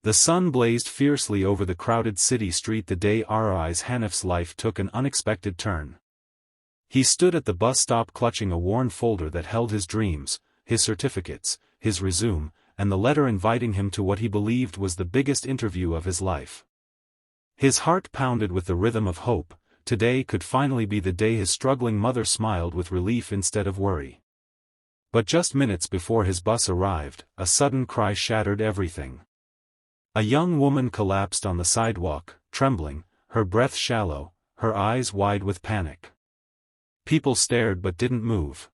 The sun blazed fiercely over the crowded city street the day Arais Hanif's life took an unexpected turn. He stood at the bus stop clutching a worn folder that held his dreams, his certificates, his resume, and the letter inviting him to what he believed was the biggest interview of his life. His heart pounded with the rhythm of hope. Today could finally be the day his struggling mother smiled with relief instead of worry. But just minutes before his bus arrived, a sudden cry shattered everything. A young woman collapsed on the sidewalk, trembling, her breath shallow, her eyes wide with panic. People stared but didn't move.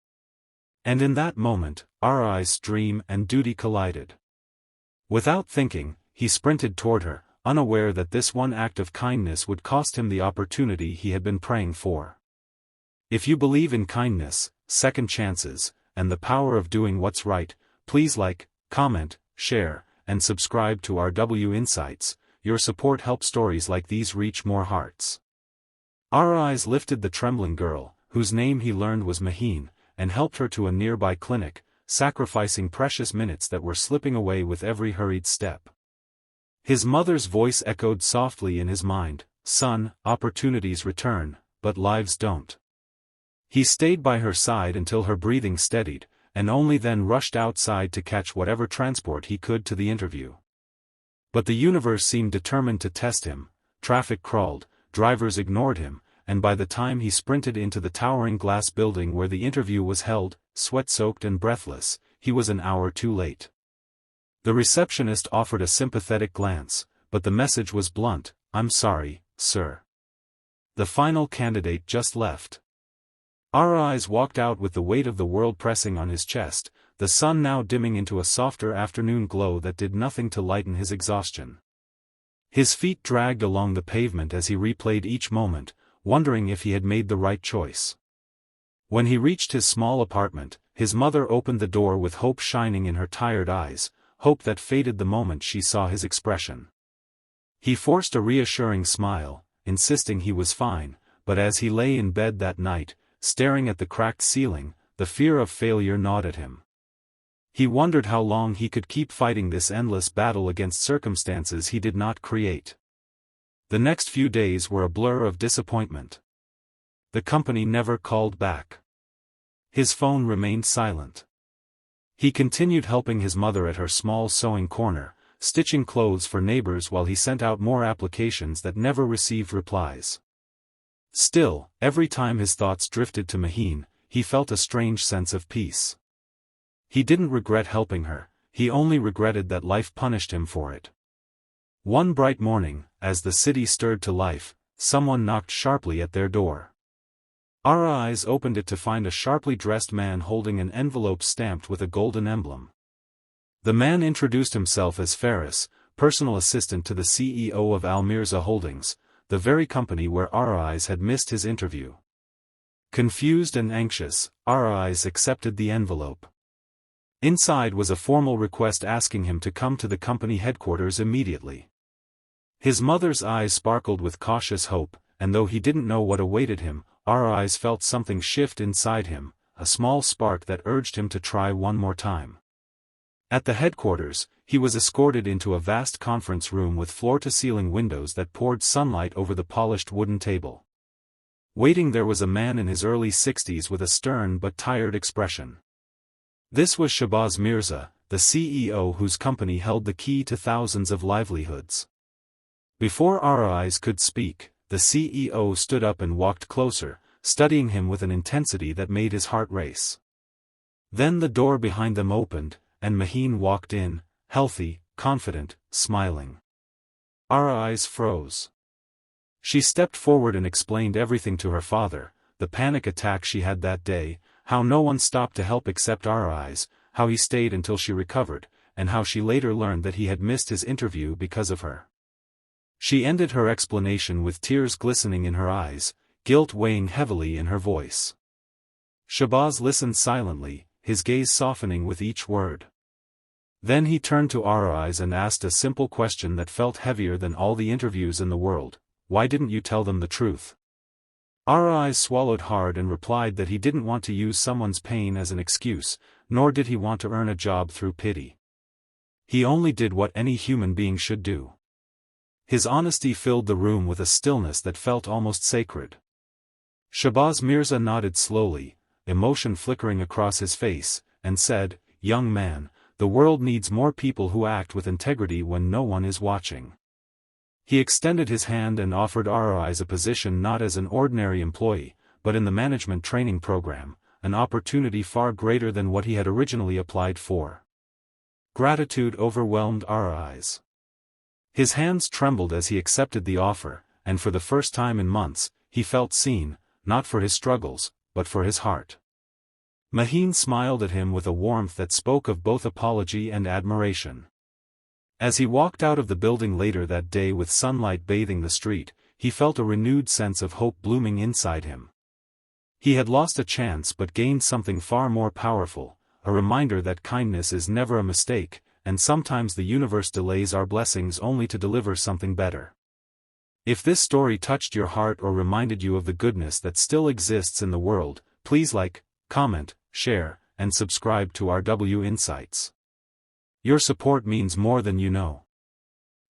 And in that moment, Arais' dream and duty collided. Without thinking, he sprinted toward her, unaware that this one act of kindness would cost him the opportunity he had been praying for. If you believe in kindness, second chances, and the power of doing what's right, please like, comment, share, and subscribe to RW Insights. Your support helps stories like these reach more hearts. Arais lifted the trembling girl, whose name he learned was Maheen, and helped her to a nearby clinic, sacrificing precious minutes that were slipping away with every hurried step. His mother's voice echoed softly in his mind, "Son, opportunities return, but lives don't." He stayed by her side until her breathing steadied, and only then rushed outside to catch whatever transport he could to the interview. But the universe seemed determined to test him. Traffic crawled, drivers ignored him, and by the time he sprinted into the towering glass building where the interview was held, sweat-soaked and breathless, he was an hour too late. The receptionist offered a sympathetic glance, but the message was blunt, "I'm sorry, sir. The final candidate just left." Arais walked out with the weight of the world pressing on his chest, the sun now dimming into a softer afternoon glow that did nothing to lighten his exhaustion. His feet dragged along the pavement as he replayed each moment, wondering if he had made the right choice. When he reached his small apartment, his mother opened the door with hope shining in her tired eyes, hope that faded the moment she saw his expression. He forced a reassuring smile, insisting he was fine, but as he lay in bed that night, staring at the cracked ceiling, the fear of failure gnawed at him. He wondered how long he could keep fighting this endless battle against circumstances he did not create. The next few days were a blur of disappointment. The company never called back. His phone remained silent. He continued helping his mother at her small sewing corner, stitching clothes for neighbors while he sent out more applications that never received replies. Still, every time his thoughts drifted to Maheen, he felt a strange sense of peace. He didn't regret helping her, he only regretted that life punished him for it. One bright morning, as the city stirred to life, someone knocked sharply at their door. Arais opened it to find a sharply dressed man holding an envelope stamped with a golden emblem. The man introduced himself as Faris, personal assistant to the CEO of Al Mirza Holdings, the very company where Arais had missed his interview. Confused and anxious, Arais accepted the envelope. Inside was a formal request asking him to come to the company headquarters immediately. His mother's eyes sparkled with cautious hope, and though he didn't know what awaited him, Arais felt something shift inside him, a small spark that urged him to try one more time. At the headquarters, he was escorted into a vast conference room with floor-to-ceiling windows that poured sunlight over the polished wooden table. Waiting there was a man in his early 60s with a stern but tired expression. This was Shahbaz Mirza, the CEO whose company held the key to thousands of livelihoods. Before Arais could speak, the CEO stood up and walked closer, studying him with an intensity that made his heart race. Then the door behind them opened, and Maheen walked in, healthy, confident, smiling. Arais froze. She stepped forward and explained everything to her father, the panic attack she had that day, how no one stopped to help except Arais, how he stayed until she recovered, and how she later learned that he had missed his interview because of her. She ended her explanation with tears glistening in her eyes, guilt weighing heavily in her voice. Shahbaz listened silently, his gaze softening with each word. Then he turned to Arais and asked a simple question that felt heavier than all the interviews in the world: "Why didn't you tell them the truth?" Arais swallowed hard and replied that he didn't want to use someone's pain as an excuse, nor did he want to earn a job through pity. He only did what any human being should do. His honesty filled the room with a stillness that felt almost sacred. Shahbaz Mirza nodded slowly, emotion flickering across his face, and said, "Young man, the world needs more people who act with integrity when no one is watching." He extended his hand and offered RIs a position not as an ordinary employee, but in the management training program, an opportunity far greater than what he had originally applied for. Gratitude overwhelmed RIs. His hands trembled as he accepted the offer, and for the first time in months, he felt seen, not for his struggles, but for his heart. Maheen smiled at him with a warmth that spoke of both apology and admiration. As he walked out of the building later that day with sunlight bathing the street, he felt a renewed sense of hope blooming inside him. He had lost a chance but gained something far more powerful, a reminder that kindness is never a mistake, and sometimes the universe delays our blessings only to deliver something better. If this story touched your heart or reminded you of the goodness that still exists in the world, please like, comment, share, and subscribe to RW Insights. Your support means more than you know.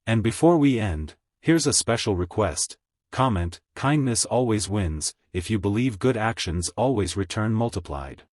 And before we end, here's a special request. Comment, kindness always wins, if you believe good actions always return multiplied.